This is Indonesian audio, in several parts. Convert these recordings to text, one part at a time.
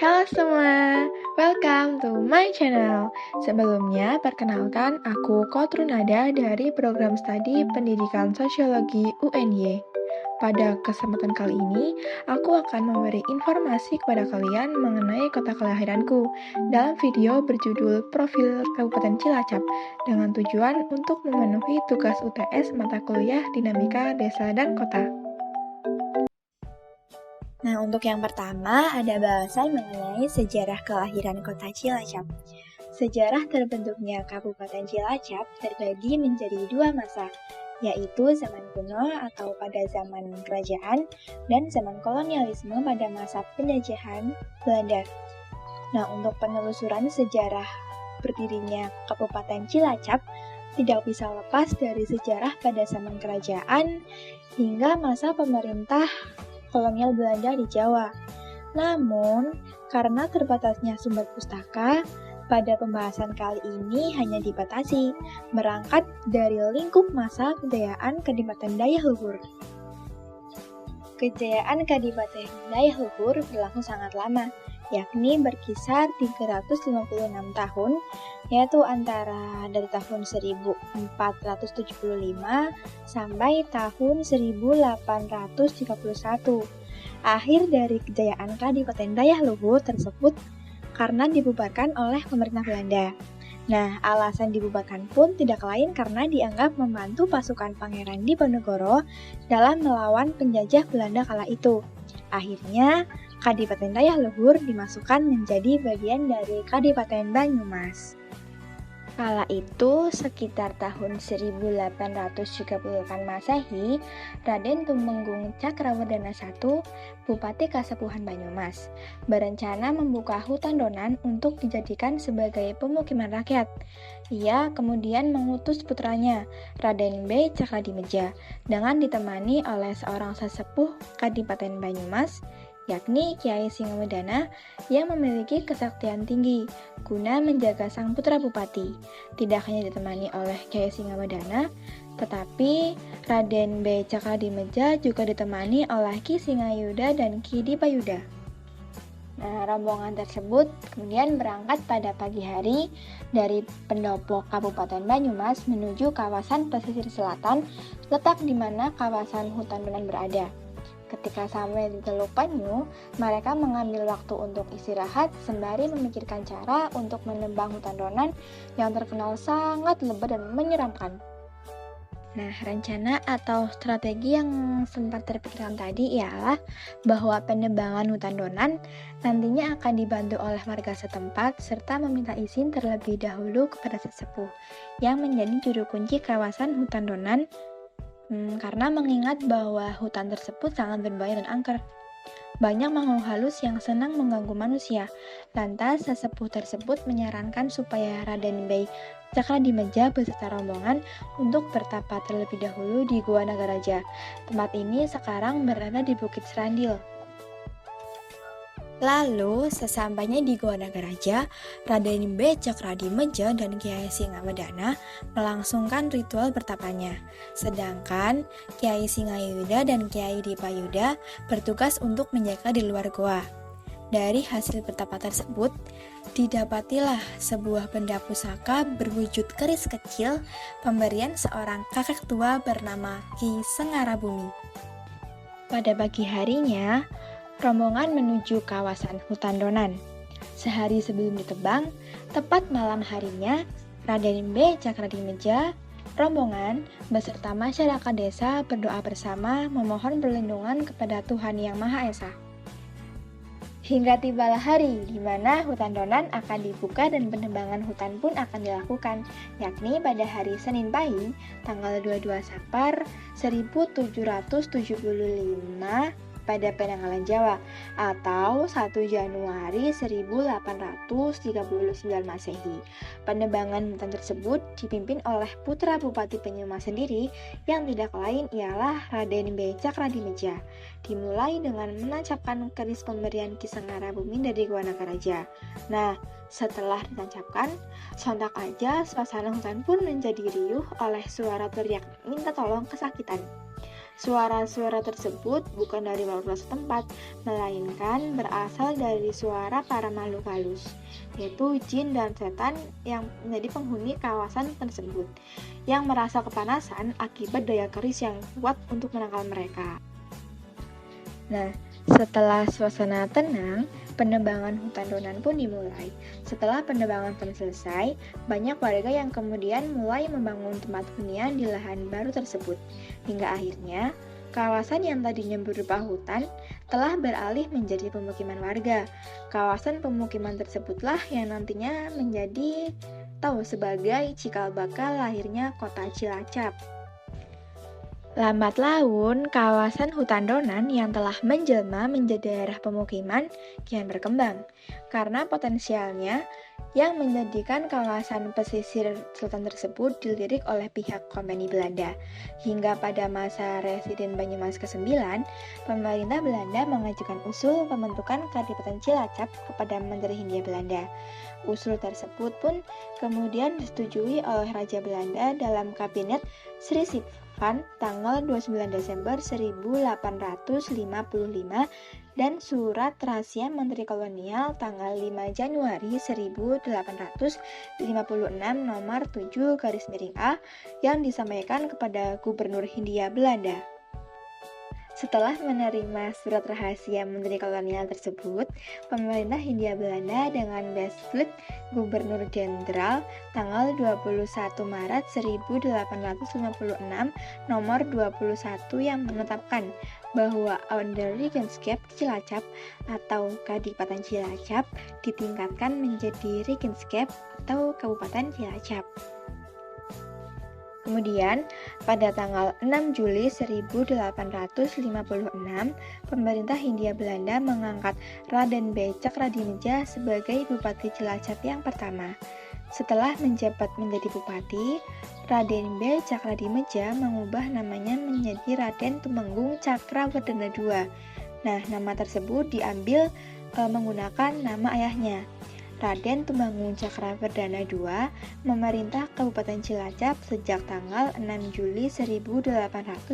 Halo semua, welcome to my channel. Sebelumnya, perkenalkan aku Kotrunada dari program studi Pendidikan Sosiologi UNY. Pada kesempatan kali ini, aku akan memberi informasi kepada kalian mengenai kota kelahiranku dalam video berjudul Profil Kabupaten Cilacap dengan tujuan untuk memenuhi tugas UTS mata kuliah Dinamika Desa dan Kota. Nah, untuk yang pertama ada bahasan mengenai sejarah kelahiran kota Cilacap. Sejarah terbentuknya Kabupaten Cilacap terbagi menjadi dua masa, yaitu zaman kuno atau pada zaman kerajaan dan zaman kolonialisme pada masa penjajahan Belanda. Nah, untuk penelusuran sejarah berdirinya Kabupaten Cilacap tidak bisa lepas dari sejarah pada zaman kerajaan hingga masa pemerintah kolonial Belanda di Jawa. Namun, karena terbatasnya sumber pustaka, pada pembahasan kali ini hanya dibatasi berangkat dari lingkup masa kejayaan Kadipaten Dayahluhur. Kejayaan Kadipaten Dayahluhur berlangsung sangat lama, yakni berkisar 356 tahun, yaitu antara dari tahun 1475 sampai tahun 1831. Akhir dari kejayaan Kadipaten Dayahluhur tersebut karena dibubarkan oleh pemerintah Belanda. Nah, alasan dibubarkan pun tidak lain karena dianggap membantu pasukan Pangeran Diponegoro dalam melawan penjajah Belanda kala itu. Akhirnya, Kadipaten Dayahluhur dimasukkan menjadi bagian dari Kadipaten Banyumas. Kala itu, sekitar tahun 1838 Masehi, Raden Tumenggung Cakrawardana I, Bupati Kasepuhan Banyumas, berencana membuka hutan donan untuk dijadikan sebagai pemukiman rakyat. Ia kemudian mengutus putranya, Raden B. Cakradimeja, dengan ditemani oleh seorang sesepuh Kadipaten Banyumas, yakni Kiai Singawedana yang memiliki kesaktian tinggi guna menjaga sang putra bupati. Tidak hanya ditemani oleh Kiai Singawedana, tetapi Raden B. Cakradimeja juga ditemani oleh Ki Singayuda dan Ki Dipayuda. Nah, rombongan tersebut kemudian berangkat pada pagi hari dari pendopo Kabupaten Banyumas menuju kawasan pesisir selatan, letak di mana kawasan hutan donan berada. Ketika sampai di Teluk Panyu, mereka mengambil waktu untuk istirahat sembari memikirkan cara untuk menebang hutan donan yang terkenal sangat lebat dan menyeramkan. Nah, rencana atau strategi yang sempat terpikirkan tadi ialah bahwa penebangan hutan donan nantinya akan dibantu oleh warga setempat serta meminta izin terlebih dahulu kepada sesepuh yang menjadi juru kunci kawasan hutan donan karena mengingat bahwa hutan tersebut sangat berbahaya dan angker. Banyak makhluk halus yang senang mengganggu manusia. Lantas, sesepuh tersebut menyarankan supaya Raden B. Cakradimeja beserta rombongan untuk bertapa terlebih dahulu di Gua Nagaraja. Tempat ini sekarang berada di Bukit Serandil. Lalu, sesampainya di Gua Nagaraja, Raden B. Cakradimeja dan Kiai Singawedana melangsungkan ritual bertapanya. Sedangkan Kiai Singayuda dan Kiai Dipayuda bertugas untuk menjaga di luar goa. Dari hasil bertapa tersebut, didapatilah sebuah benda pusaka berwujud keris kecil pemberian seorang kakek tua bernama Ki Sengarabumi. Pada pagi harinya, rombongan menuju kawasan hutan donan. Sehari sebelum ditebang, tepat malam harinya, Raden B. Cakradimeja, rombongan, beserta masyarakat desa berdoa bersama memohon perlindungan kepada Tuhan Yang Maha Esa. Hingga tibalah hari di mana hutan donan akan dibuka dan penebangan hutan pun akan dilakukan, yakni pada hari Senin Pahing, tanggal 22 Sapar 1775 pada penanggalan Jawa atau 1 Januari 1839 Masehi. Penebangan hutan tersebut dipimpin oleh putra Bupati Banyumas sendiri yang tidak lain ialah Raden B. Cakradimeja. Dimulai dengan menancapkan keris pemberian Ki Sengarabumi dari Gua Nagaraja. Nah, setelah ditancapkan, sontak aja suasana hutan pun menjadi riuh oleh suara teriak minta tolong kesakitan. Suara-suara tersebut bukan dari warga setempat, melainkan berasal dari suara para makhluk halus, yaitu jin dan setan yang menjadi penghuni kawasan tersebut, yang merasa kepanasan akibat daya keris yang kuat untuk menangkal mereka. Nah, setelah suasana tenang, penebangan hutan donan pun dimulai. Setelah penebangan pun selesai, banyak warga yang kemudian mulai membangun tempat hunian di lahan baru tersebut. Hingga akhirnya, kawasan yang tadinya berupa hutan telah beralih menjadi pemukiman warga. Kawasan pemukiman tersebutlah yang nantinya menjadi tahu sebagai cikal bakal lahirnya kota Cilacap. Lambat laun, kawasan hutan donan yang telah menjelma menjadi daerah pemukiman kian berkembang karena potensialnya yang menjadikan kawasan pesisir selatan tersebut dilirik oleh pihak Kompeni Belanda. Hingga pada masa Residen Banyumas ke-9, pemerintah Belanda mengajukan usul pembentukan Kadipaten Cilacap kepada Menteri Hindia Belanda. Usul tersebut pun kemudian disetujui oleh Raja Belanda dalam Kabinet Sri Sivan tanggal 29 Desember 1855 dan Surat Rahasia Menteri Kolonial tanggal 5 Januari 1856 nomor 7/A yang disampaikan kepada Gubernur Hindia Belanda. Setelah menerima surat rahasia Menteri Kolonial tersebut, pemerintah Hindia Belanda dengan Beslut Gubernur Jenderal tanggal 21 Maret 1856 nomor 21 yang menetapkan bahwa Ouder Regenskap Cilacap atau Kadipaten Cilacap ditingkatkan menjadi Regenskap atau Kabupaten Cilacap. Kemudian, pada tanggal 6 Juli 1856, pemerintah Hindia Belanda mengangkat Raden B. Cakradimeja sebagai Bupati Cilacap yang pertama. Setelah menjabat menjadi bupati, Raden B. Cakradimeja mengubah namanya menjadi Raden Tumenggung Cakrawardana II. Nah, nama tersebut diambil menggunakan nama ayahnya. Raden Tumenggung Cakrawardana II memerintah Kabupaten Cilacap sejak tanggal 6 Juli 1856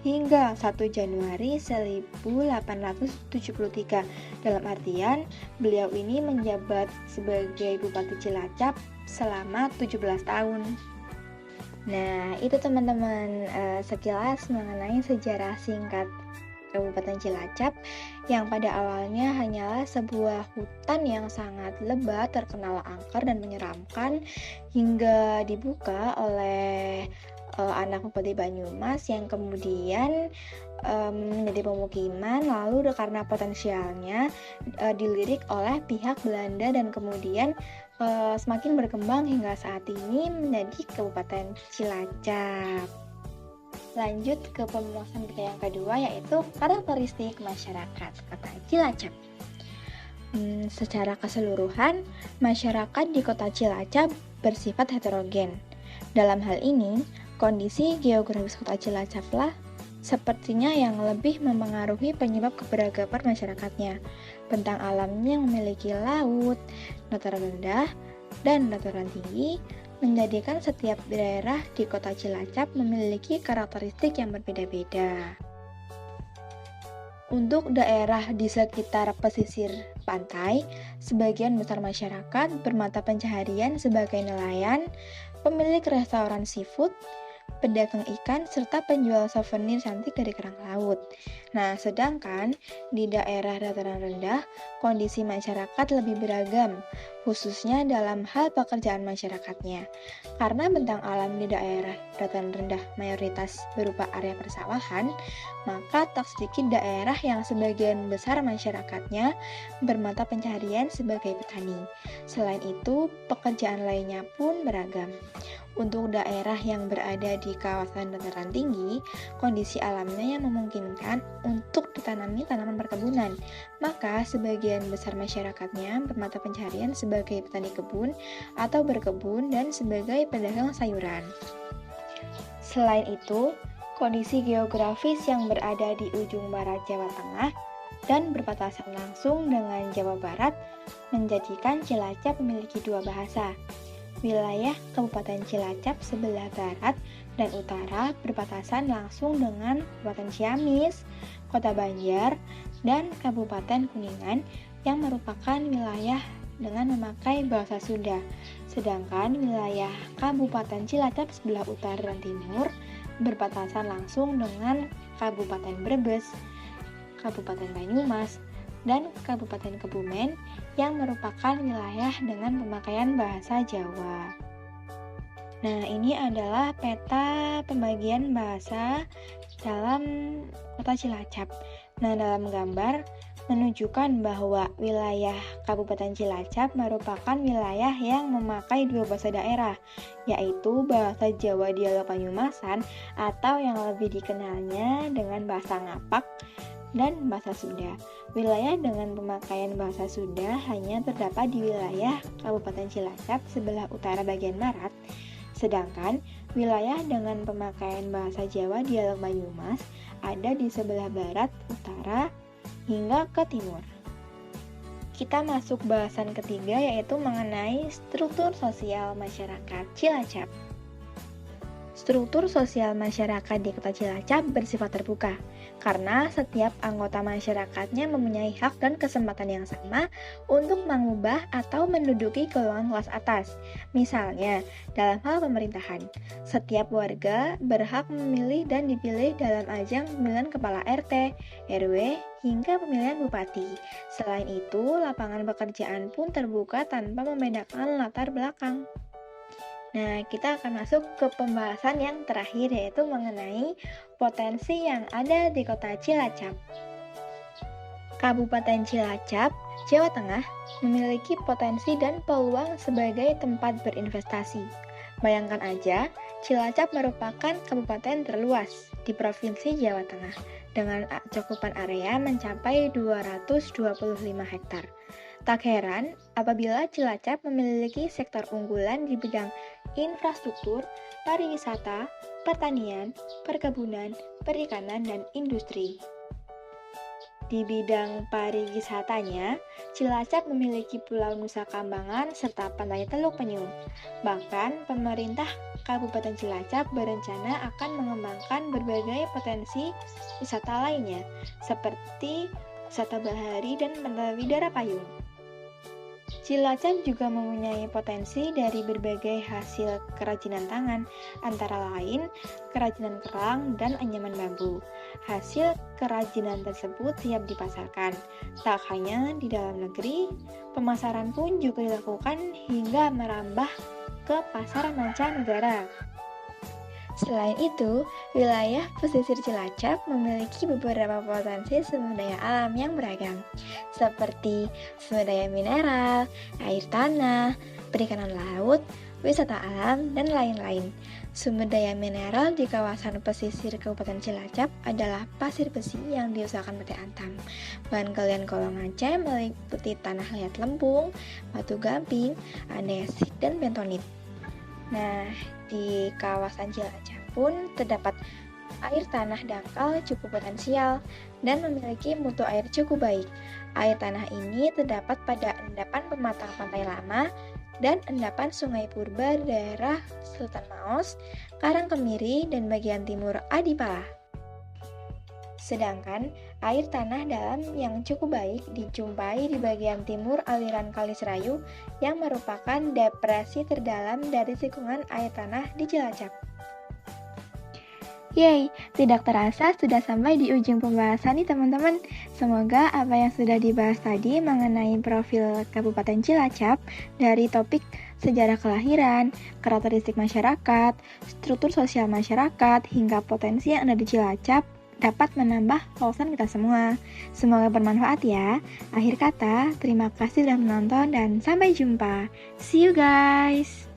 hingga 1 Januari 1873. Dalam artian, beliau ini menjabat sebagai Bupati Cilacap selama 17 tahun. Nah, itu teman-teman sekilas mengenai sejarah singkat Kabupaten Cilacap yang pada awalnya hanyalah sebuah hutan yang sangat lebat, terkenal angker dan menyeramkan hingga dibuka oleh anak Bupati Banyumas yang kemudian menjadi pemukiman, lalu karena potensialnya dilirik oleh pihak Belanda dan kemudian semakin berkembang hingga saat ini menjadi Kabupaten Cilacap. Lanjut ke pembahasan kita yang kedua, yaitu karakteristik masyarakat kota Cilacap. Secara keseluruhan, masyarakat di kota Cilacap bersifat heterogen. Dalam hal ini, kondisi geografis kota Cilacaplah sepertinya yang lebih mempengaruhi penyebab keberagaman masyarakatnya. Bentang alamnya yang memiliki laut, dataran rendah, dan dataran tinggi, menjadikan setiap daerah di kota Cilacap memiliki karakteristik yang berbeda-beda. Untuk daerah di sekitar pesisir pantai, sebagian besar masyarakat bermata pencaharian sebagai nelayan, pemilik restoran seafood, pedagang ikan, serta penjual souvenir cantik dari kerang laut. Nah, sedangkan di daerah dataran rendah, kondisi masyarakat lebih beragam, khususnya dalam hal pekerjaan masyarakatnya. Karena bentang alam di daerah dataran rendah mayoritas berupa area persawahan, maka tak sedikit daerah yang sebagian besar masyarakatnya bermata pencaharian sebagai petani. Selain itu, pekerjaan lainnya pun beragam. Untuk daerah yang berada di kawasan dataran tinggi, kondisi alamnya yang memungkinkan untuk ditanami tanaman perkebunan, maka sebagian besar masyarakatnya bermata pencaharian sebagai petani kebun atau berkebun dan sebagai pedagang sayuran. Selain itu, kondisi geografis yang berada di ujung barat Jawa Tengah dan berbatasan langsung dengan Jawa Barat menjadikan Cilacap memiliki dua bahasa. Wilayah Kabupaten Cilacap sebelah barat dan utara berbatasan langsung dengan Kabupaten Ciamis, Kota Banjar, dan Kabupaten Kuningan yang merupakan wilayah dengan memakai bahasa Sunda. Sedangkan wilayah Kabupaten Cilacap sebelah utara dan timur berbatasan langsung dengan Kabupaten Brebes, Kabupaten Banyumas, dan Kabupaten Kebumen yang merupakan wilayah dengan pemakaian bahasa Jawa. Nah, ini adalah peta pembagian bahasa dalam Kota Cilacap. Nah, dalam gambar menunjukkan bahwa wilayah Kabupaten Cilacap merupakan wilayah yang memakai dua bahasa daerah, yaitu bahasa Jawa dialek Banyumasan atau yang lebih dikenalnya dengan bahasa Ngapak dan bahasa Sunda. Wilayah dengan pemakaian bahasa Sunda hanya terdapat di wilayah Kabupaten Cilacap sebelah utara bagian barat. Sedangkan wilayah dengan pemakaian bahasa Jawa dialek Banyumas ada di sebelah barat, utara, hingga ke timur. Kita masuk bahasan ketiga, yaitu mengenai struktur sosial masyarakat Cilacap. Struktur sosial masyarakat di Kota Cilacap bersifat terbuka, karena setiap anggota masyarakatnya mempunyai hak dan kesempatan yang sama untuk mengubah atau menduduki golongan kelas atas. Misalnya, dalam hal pemerintahan, setiap warga berhak memilih dan dipilih dalam ajang pemilihan kepala RT, RW, hingga pemilihan bupati. Selain itu, lapangan pekerjaan pun terbuka tanpa membedakan latar belakang. Nah, kita akan masuk ke pembahasan yang terakhir, yaitu mengenai potensi yang ada di Kota Cilacap. Kabupaten Cilacap, Jawa Tengah, memiliki potensi dan peluang sebagai tempat berinvestasi. Bayangkan aja, Cilacap merupakan kabupaten terluas di Provinsi Jawa Tengah, dengan cakupan area mencapai 225 hektar. Tak heran apabila Cilacap memiliki sektor unggulan di bidang infrastruktur, pariwisata, pertanian, perkebunan, perikanan, dan industri. Di bidang pariwisatanya, Cilacap memiliki Pulau Nusa Kambangan serta Pantai Teluk Penyu. Bahkan, pemerintah Kabupaten Cilacap berencana akan mengembangkan berbagai potensi wisata lainnya, seperti wisata bahari dan Widara Payung. Cilacap juga mempunyai potensi dari berbagai hasil kerajinan tangan, antara lain kerajinan kerang dan anyaman bambu. Hasil kerajinan tersebut siap dipasarkan. Tak hanya di dalam negeri, pemasaran pun juga dilakukan hingga merambah ke pasar mancanegara. Selain itu, wilayah pesisir Cilacap memiliki beberapa potensi sumber daya alam yang beragam, seperti sumber daya mineral, air tanah, perikanan laut, wisata alam, dan lain-lain. Sumber daya mineral di kawasan pesisir Kabupaten Cilacap adalah pasir besi yang diusahakan PT Antam. Bahan galian golongan C meliputi tanah liat lempung, batu gamping, andesit, dan bentonit. Nah, di kawasan Cilacap pun terdapat air tanah dangkal cukup potensial dan memiliki mutu air cukup baik. Air tanah ini terdapat pada endapan pematang pantai lama dan endapan Sungai Purba daerah Sultan Maos, Karangkemiri, dan bagian timur Adipala. Sedangkan air tanah dalam yang cukup baik dijumpai di bagian timur aliran Kali Serayu yang merupakan depresi terdalam dari tikungan air tanah di Cilacap. Yeay, tidak terasa sudah sampai di ujung pembahasan nih teman-teman. Semoga apa yang sudah dibahas tadi mengenai profil Kabupaten Cilacap dari topik sejarah kelahiran, karakteristik masyarakat, struktur sosial masyarakat, hingga potensi yang ada di Cilacap dapat menambah wawasan kita semua. Semoga bermanfaat ya. Akhir kata, terima kasih sudah menonton dan sampai jumpa. See you guys!